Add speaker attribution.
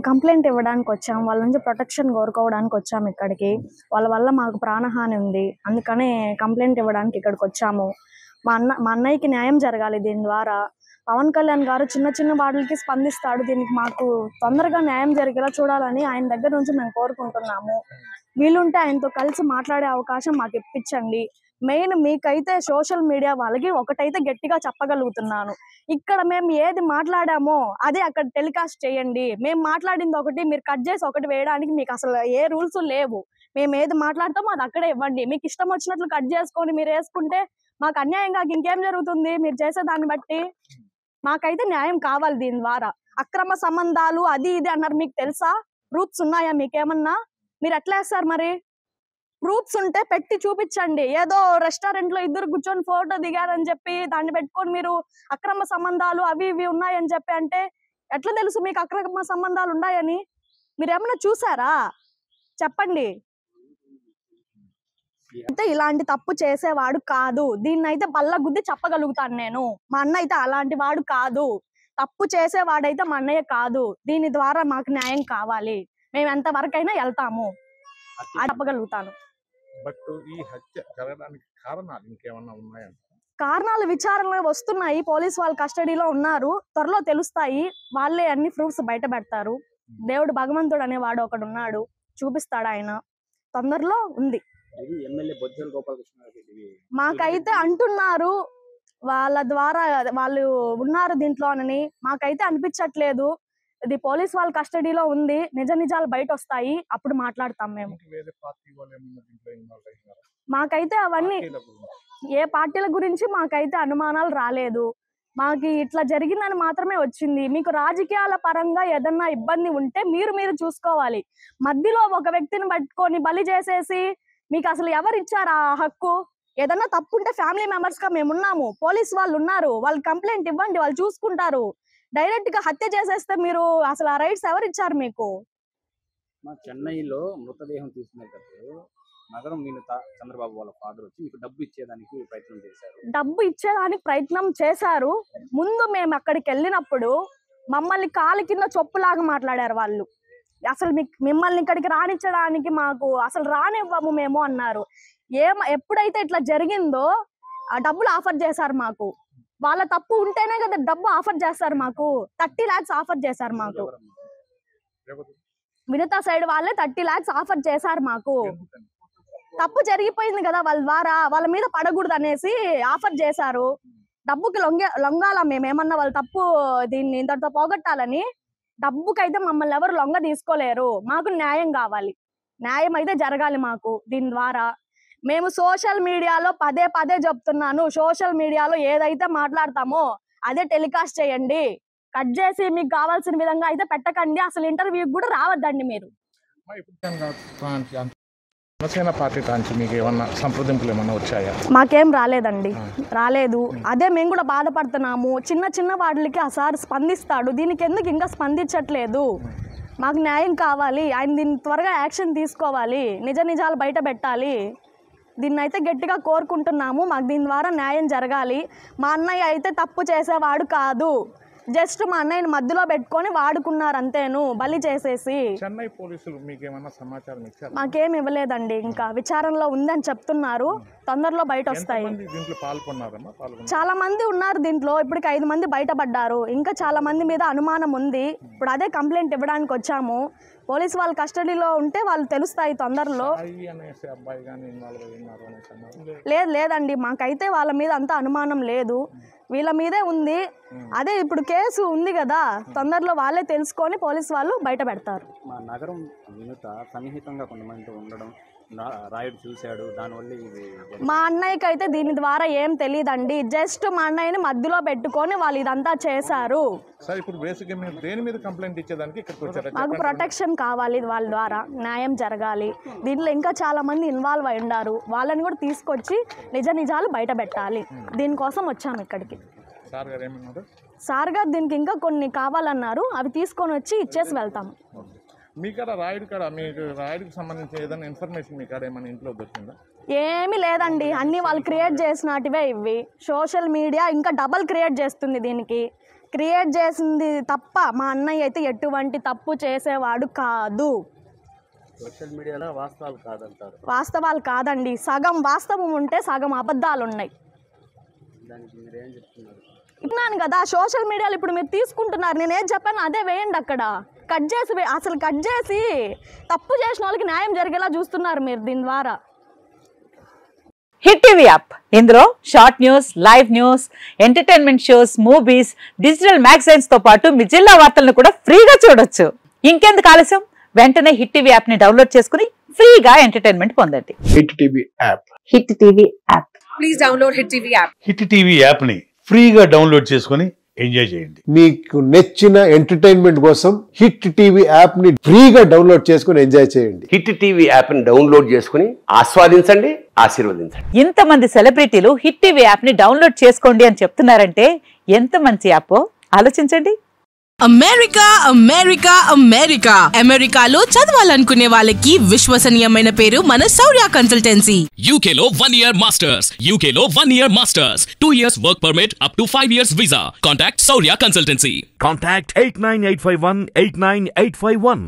Speaker 1: Complaint ఇవ్వడానికి వచ్చాం, వాళ్ళ నుంచి ప్రొటెక్షన్ కోరుకోవడానికి వచ్చాము ఇక్కడికి. వాళ్ళ వల్ల మాకు ప్రాణహాని ఉంది, అందుకనే కంప్లైంట్ ఇవ్వడానికి ఇక్కడికి వచ్చాము. మా అన్నయ్యకి న్యాయం జరగాలి. దీని ద్వారా పవన్ కళ్యాణ్ గారు చిన్న చిన్న వాటికి స్పందిస్తాడు. దీనికి మాకు తొందరగా న్యాయం జరిగేలా చూడాలని ఆయన దగ్గర నుంచి మేము కోరుకుంటున్నాము. వీలుంటే ఆయనతో కలిసి మాట్లాడే అవకాశం మాకు ఇప్పించండి. మెయిన్ మీకైతే సోషల్ మీడియా వాళ్ళకి ఒకటైతే గట్టిగా చెప్పగలుగుతున్నాను, ఇక్కడ మేము ఏది మాట్లాడామో అదే అక్కడ టెలికాస్ట్ చేయండి. మేము మాట్లాడింది ఒకటి, మీరు కట్ చేసి ఒకటి వేయడానికి మీకు అసలు ఏ రూల్స్ లేవు. మేము ఏది మాట్లాడతామో అది అక్కడే ఇవ్వండి. మీకు ఇష్టం వచ్చినట్లు కట్ చేసుకొని మీరు వేసుకుంటే మాకు అన్యాయం కాక ఇంకేం జరుగుతుంది? మీరు చేసే దాన్ని బట్టి మాకైతే న్యాయం కావాలి. దీని ద్వారా అక్రమ సంబంధాలు అది ఇది అన్నారు, మీకు తెలుసా? ప్రూఫ్స్ ఉన్నాయా మీకేమన్నా? మీరు ఎట్లా వేస్తారు మరి? ప్రూఫ్స్ ఉంటే పెట్టి చూపించండి. ఏదో రెస్టారెంట్ లో ఇద్దరు కూర్చొని ఫోటో దిగారని చెప్పి దాన్ని పెట్టుకొని మీరు అక్రమ సంబంధాలు అవి ఇవి ఉన్నాయని చెప్పి అంటే ఎట్లా తెలుసు మీకు అక్రమ సంబంధాలు ఉన్నాయని? మీరు ఏమన్నా చూసారా? చెప్పండి. అయితే ఇలాంటి తప్పు చేసేవాడు కాదు, దీన్ని అయితే బల్ల గుద్ది చెప్పగలుగుతాను నేను. మా అన్న అయితే అలాంటి వాడు కాదు, తప్పు చేసేవాడైతే మా అన్నయ్య కాదు. దీని ద్వారా మాకు న్యాయం కావాలి, మేము ఎంత వరకైనా వెళ్తాము, చెప్పగలుగుతాను. కారణాలు విచారణలో వస్తున్నాయి, పోలీసు వాళ్ళ కస్టడీలో ఉన్నారు, త్వరలో తెలుస్తాయి. వాళ్ళే అన్ని ప్రూఫ్స్ బయట పెడతారు. దేవుడు భగవంతుడు అనేవాడు ఒకడు ఉన్నాడు, చూపిస్తాడు ఆయన. తొందరలో ఉంది. మాకైతే అంటున్నారు వాళ్ళ ద్వారా వాళ్ళు ఉన్నారు దీంట్లోనని, మాకైతే అనిపించట్లేదు. ఇది పోలీస్ వాళ్ళ కస్టడీలో ఉంది, నిజ నిజాలు బయట వస్తాయి, అప్పుడు మాట్లాడతాం మేము. మాకైతే అవన్నీ ఏ పార్టీల గురించి మాకైతే అనుమానాలు రాలేదు. మాకు ఇట్లా జరిగిందని మాత్రమే వచ్చింది. మీకు రాజకీయాల పరంగా ఏదన్నా ఇబ్బంది ఉంటే మీరు చూసుకోవాలి. మధ్యలో ఒక వ్యక్తిని పట్టుకొని బలి చేసేసి మీకు అసలు ఎవరు ఇచ్చారు ఆ హక్కు? ఏదన్నా తప్పు ఉంటే ఫ్యామిలీ మెంబర్స్ గా మేము ఉన్నాము, పోలీస్ వాళ్ళు ఉన్నారు, వాళ్ళు కంప్లైంట్ ఇవ్వండి, వాళ్ళు చూసుకుంటారు. డైరెక్ట్ గా హత్య చేసేస్తే మీరు అసలు ఆ రైట్స్ ఎవరు ఇచ్చారు మీకు?
Speaker 2: చెన్నైలో మృతదేహం తీసుకునేటప్పుడు నగరం మీనత చంద్రబాబు వాళ్ళ ఫాదర్ వచ్చి మీకు డబ్బు ఇచ్చేదానికి ప్రయత్నం చేశారు.
Speaker 1: డబ్బు ఇచ్చేదానికి ప్రయత్నం చేశారు. ముందు మేము అక్కడికి వెళ్ళినప్పుడు మమ్మల్ని కాలు కింద చొప్పులాగా మాట్లాడారు వాళ్ళు. అసలు మిమ్మల్ని ఇక్కడికి రానిచ్చడానికి మాకు అసలు రానివ్వము మేము అన్నారు. ఎప్పుడైతే ఇట్లా జరిగిందో ఆ డబ్బులు ఆఫర్ చేశారు మాకు. వాళ్ళ తప్పు ఉంటేనే కదా డబ్బు ఆఫర్ చేస్తారు మాకు. 30 lakhs ఆఫర్ చేశారు మాకు. వినతా సైడ్ వాళ్ళే 30 lakhs ఆఫర్ చేశారు మాకు. తప్పు జరిగిపోయింది కదా, వాళ్ళ ద్వారా వాళ్ళ మీద పడకూడదు అనేసి ఆఫర్ చేశారు. డబ్బుకి లొంగాల మేమేమన్నా వాళ్ళ తప్పు దీన్ని ఇంతటితో పోగొట్టాలని? డబ్బుకైతే మమ్మల్ని ఎవరు లొంగ తీసుకోలేరు. మాకు న్యాయం కావాలి, న్యాయం అయితే జరగాలి మాకు. దీని ద్వారా మేము సోషల్ మీడియాలో పదే చెప్తున్నాను, సోషల్ మీడియాలో ఏదైతే మాట్లాడతామో అదే టెలికాస్ట్ చేయండి. కట్ చేసి మీకు కావాల్సిన విధంగా అయితే పెట్టకండి. అసలు ఇంటర్వ్యూకి కూడా రావద్దండి మీరు.
Speaker 3: జనసేన పార్టీ నుంచి మీకు ఏమన్నా సంప్రదింపులు ఏమన్నా వచ్చాయా?
Speaker 1: మాకేం రాలేదండి, రాలేదు. అదే మేము కూడా బాధపడుతున్నాము. చిన్న వాటికి ఆ సార్ స్పందిస్తాడు, దీనికి ఎందుకు ఇంకా స్పందించట్లేదు? మాకు న్యాయం కావాలి, ఆయన దీన్ని త్వరగా యాక్షన్ తీసుకోవాలి, నిజ నిజాలు బయట పెట్టాలి. దీన్ని అయితే గట్టిగా కోరుకుంటున్నాము. మాకు దీని ద్వారా న్యాయం జరగాలి. మా అన్నయ్య అయితే తప్పు చేసేవాడు కాదు, జస్ట్ మా అన్నయ్యని మధ్యలో పెట్టుకొని వాడుకున్నారు అంతేను, బలి చేసేసి.
Speaker 3: చెన్నై పోలీసులు మీకేమన్నా సమాచారం ఇచ్చారు?
Speaker 1: మాకేం ఇవ్వలేదండి, ఇంకా విచారణలో ఉందని చెప్తున్నారు, తొందరలో బయట వస్తాయి. చాలా మంది ఉన్నారు దీంట్లో, ఇప్పటికి 5 మంది బయటపడ్డారు, ఇంకా చాలా మంది మీద అనుమానం ఉంది. ఇప్పుడు అదే కంప్లైంట్ ఇవ్వడానికి వచ్చాము. పోలీసు వాళ్ళ కస్టడీలో ఉంటే వాళ్ళు తెలుస్తాయి తొందరలో. లేదండి, మాకైతే వాళ్ళ మీద అంత అనుమానం లేదు, వీళ్ళ మీదే ఉంది. అదే ఇప్పుడు కేసు ఉంది కదా, తొందరలో వాళ్ళే తెలుసుకొని పోలీసు వాళ్ళు బయట పెడతారు.
Speaker 2: మా నగరం వినుత సన్నిహితంగా కొంతమంది ఉండడం రాయుడు చూశాడు, దానివల్ల
Speaker 1: మా అన్నయ్యకి అయితే దీని ద్వారా ఏం తెలియదండి. జస్ట్ మా అన్నయ్యని మధ్యలో పెట్టుకొని వాళ్ళు ఇదంతా చేశారు. మాకు ప్రొటెక్షన్ కావాలి, వాళ్ళ ద్వారా న్యాయం జరగాలి. దీంట్లో ఇంకా చాలా మంది ఇన్వాల్వ్ అయి ఉన్నారు, వాళ్ళని కూడా తీసుకొచ్చి నిజ నిజాలు బయట పెట్టాలి. దీనికోసం వచ్చాము ఇక్కడికి. సార్ గారు దీనికి ఇంకా కొన్ని కావాలన్నారు, అవి తీసుకొని వచ్చి ఇచ్చేసి వెళ్తాము.
Speaker 3: మీ కాడ రాయుడు కాడ మీకు రాయుడికి సంబంధించి ఏదైనా ఇన్ఫర్మేషన్ మీ కాడ ఏమైనా ఇంట్లో దొరికిందా?
Speaker 1: ఏమీ లేదండి, అన్నీ వాళ్ళు క్రియేట్ చేసినటివే ఇవి. సోషల్ మీడియా ఇంకా డబల్ క్రియేట్ చేస్తుంది దీనికి. క్రియేట్ చేసింది తప్ప మా అన్నయ్య అయితే ఎటువంటి తప్పు చేసేవాడు కాదు.
Speaker 4: సోషల్ మీడియాలో వాస్తవాలు కాదంటారు.
Speaker 1: వాస్తవాలు కాదండి, సగం వాస్తవం ఉంటే సగం అబద్ధాలు ఉన్నాయి.
Speaker 4: దానికి మీరేం చెప్తున్నారు?
Speaker 1: విన్నాను కదా, సోషల్ మీడియాలో ఇప్పుడు మీరు తీసుకుంటున్నారు, నేనేం చెప్పాను అదే వేయండి అక్కడ. కట్ చేసి అసలు కట్ చేసి తప్పు చేసిన వాళ్ళకి న్యాయం జరిగేలా చూస్తున్నారు మీరు దీని ద్వారా.
Speaker 5: హిట్ టీవీ యాప్, ఇందులో short news, live news, entertainment shows, movies, digital magazines తో పాటు మీ జిల్లా వార్తలను కూడా ఫ్రీగా చూడొచ్చు. ఇంకెందుకు ఆలస్యం, వెంటనే హిట్ టీవీ యాప్ ని డౌన్లోడ్ చేసుకుని ఫ్రీగా ఎంటర్టైన్మెంట్ పొందండి.
Speaker 6: Hit TV app.
Speaker 5: Hit TV app.
Speaker 7: Please download hit TV app.
Speaker 8: Hit TV app ని ఫ్రీగా డౌన్లోడ్ చేసుకుని ఎంజాయ్ చేయండి.
Speaker 6: మీకు నచ్చిన ఎంటర్టైన్మెంట్ కోసం హిట్ టీవీ యాప్ ని ఫ్రీగా డౌన్లోడ్ చేసుకుని ఎంజాయ్ చేయండి.
Speaker 4: హిట్ టీవీ యాప్ ని డౌన్లోడ్ చేసుకుని ఆస్వాదించండి, ఆశీర్వదించండి.
Speaker 5: ఇంతమంది సెలబ్రిటీలు హిట్ టీవీ యాప్ ని డౌన్లోడ్ చేసుకోండి అని చెప్తున్నారంటే ఎంత మంచి యాప్ ఆలోచించండి.
Speaker 7: అమెరికా అమెరికా అమెరికా అమెరికాలో చదవాలనుకునే వాళ్ళకి విశ్వసనీయమైన పేరు మన శౌర్య కన్సల్టెన్సీ.
Speaker 9: UK లో 1 year masters, UK లో 1 year masters, 2 years work permit up to 5 years visa. Contact Saurya Consultancy.
Speaker 10: Contact 89851 89851.